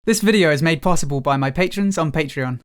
This video is made possible by my patrons on Patreon.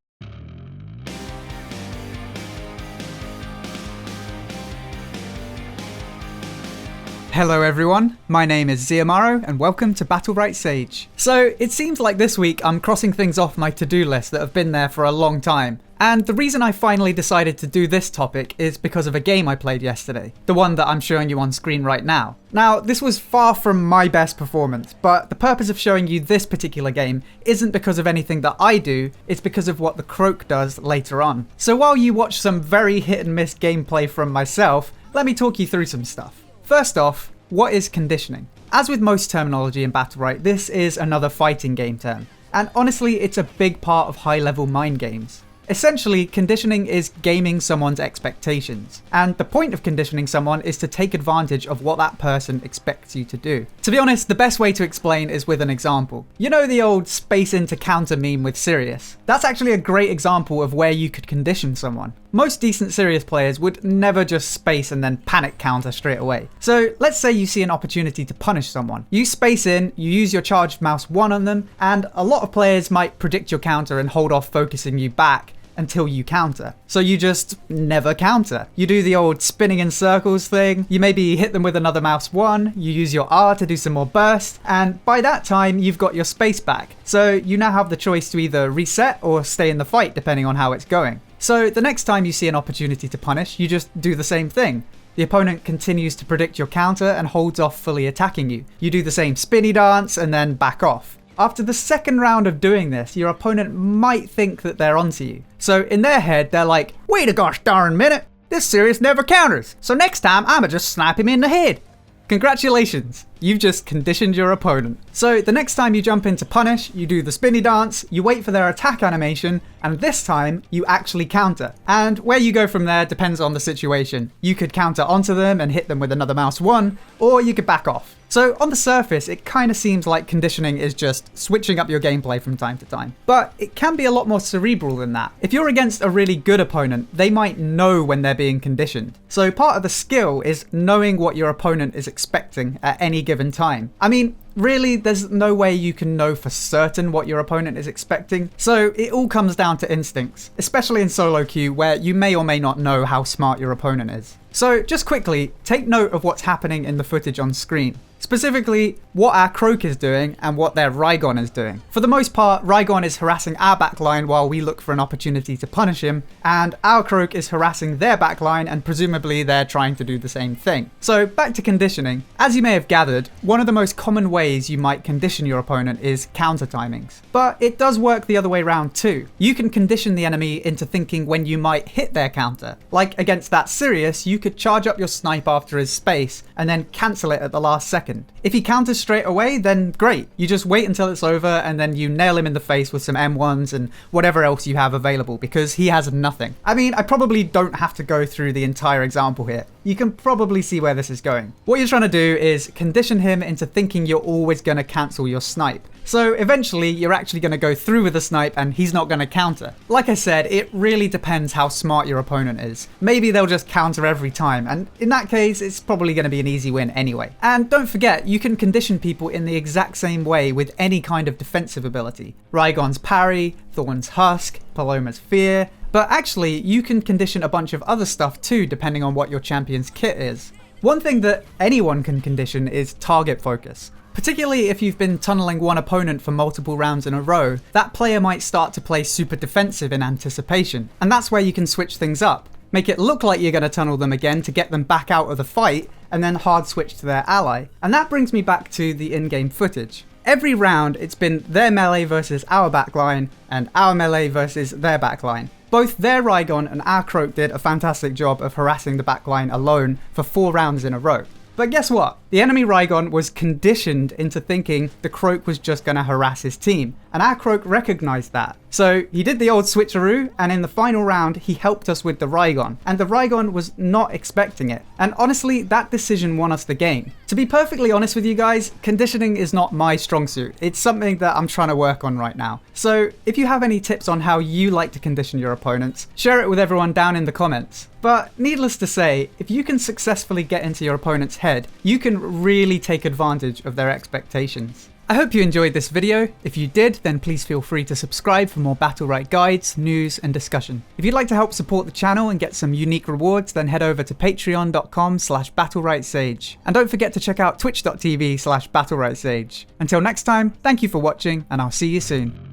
Hello everyone, my name is Ziamaro and welcome to Battlerite Sage. So it seems like this week I'm crossing things off my to-do list that have been there for a long time. And the reason I finally decided to do this topic is because of a game I played yesterday. The one that I'm showing you on screen right now. Now, this was far from my best performance, but the purpose of showing you this particular game isn't because of anything that I do, it's because of what the Croak does later on. So while you watch some very hit and miss gameplay from myself, let me talk you through some stuff. First off, what is conditioning? As with most terminology in Battlerite, this is another fighting game term. And honestly, it's a big part of high-level mind games. Essentially, conditioning is gaming someone's expectations, and the point of conditioning someone is to take advantage of what that person expects you to do. To be honest, the best way to explain is with an example. You know the old space into counter meme with Sirius? That's actually a great example of where you could condition someone. Most decent Sirius players would never just space and then panic counter straight away. So let's say you see an opportunity to punish someone. You space in, you use your charged mouse 1 on them, and a lot of players might predict your counter and hold off focusing you back until you counter. So you just never counter. You do the old spinning in circles thing, you maybe hit them with another mouse 1, you use your R to do some more burst, and by that time you've got your space back. So you now have the choice to either reset or stay in the fight depending on how it's going. So the next time you see an opportunity to punish, you just do the same thing. The opponent continues to predict your counter and holds off fully attacking you. You do the same spinny dance and then back off. After the second round of doing this, your opponent might think that they're onto you. So in their head, they're like, wait a gosh darn minute, this Sirius never counters, so next time I'ma just snap him in the head. Congratulations, you've just conditioned your opponent. So the next time you jump in to punish, you do the spinny dance, you wait for their attack animation, and this time you actually counter. And where you go from there depends on the situation. You could counter onto them and hit them with another mouse 1, or you could back off. So on the surface, it kind of seems like conditioning is just switching up your gameplay from time to time. But it can be a lot more cerebral than that. If you're against a really good opponent, they might know when they're being conditioned. So part of the skill is knowing what your opponent is expecting at any given time. I mean, really, there's no way you can know for certain what your opponent is expecting, so it all comes down to instincts, especially in soloQ where you may or may not know how smart your opponent is. So just quickly, take note of what's happening in the footage on screen. Specifically, what our Croak is doing and what their Rygon is doing. For the most part, Rygon is harassing our backline while we look for an opportunity to punish him, and our Croak is harassing their backline and presumably they're trying to do the same thing. So back to conditioning. As you may have gathered, one of the most common ways you might condition your opponent is counter timings. But it does work the other way around too. You can condition the enemy into thinking when you might hit their counter. Like against that Sirius, you could charge up your snipe after his space and then cancel it at the last second. If he counters straight away, then great. You just wait until it's over and then you nail him in the face with some M1s and whatever else you have available because he has nothing. I mean, I probably don't have to go through the entire example here. You can probably see where this is going. What you're trying to do is condition him into thinking you're always going to cancel your snipe. So eventually you're actually going to go through with the snipe and he's not going to counter. Like I said, it really depends how smart your opponent is. Maybe they'll just counter every time, and in that case it's probably going to be an easy win anyway. And don't forget, you can condition people in the exact same way with any kind of defensive ability. Rygon's parry, Thorn's husk, Paloma's fear. But actually, you can condition a bunch of other stuff too, depending on what your champion's kit is. One thing that anyone can condition is target focus. Particularly if you've been tunneling one opponent for multiple rounds in a row, that player might start to play super defensive in anticipation. And that's where you can switch things up. Make it look like you're going to tunnel them again to get them back out of the fight, and then hard switch to their ally. And that brings me back to the in-game footage. Every round, it's been their melee versus our backline, and our melee versus their backline. Both their Rygon and our Croak did a fantastic job of harassing the backline alone for 4 rounds in a row. But guess what? The enemy Rygon was conditioned into thinking the Croak was just going to harass his team, and our Croak recognized that. So he did the old switcheroo, and in the final round he helped us with the Rygon, and the Rygon was not expecting it. And honestly, that decision won us the game. To be perfectly honest with you guys, conditioning is not my strong suit. It's something that I'm trying to work on right now. So if you have any tips on how you like to condition your opponents, share it with everyone down in the comments. But needless to say, if you can successfully get into your opponent's head, you can really take advantage of their expectations. I hope you enjoyed this video. If you did, then please feel free to subscribe for more Battlerite guides, news, and discussion. If you'd like to help support the channel and get some unique rewards, then head over to patreon.com/battleritesage. And don't forget to check out twitch.tv/battleritesage. Until next time, thank you for watching, and I'll see you soon.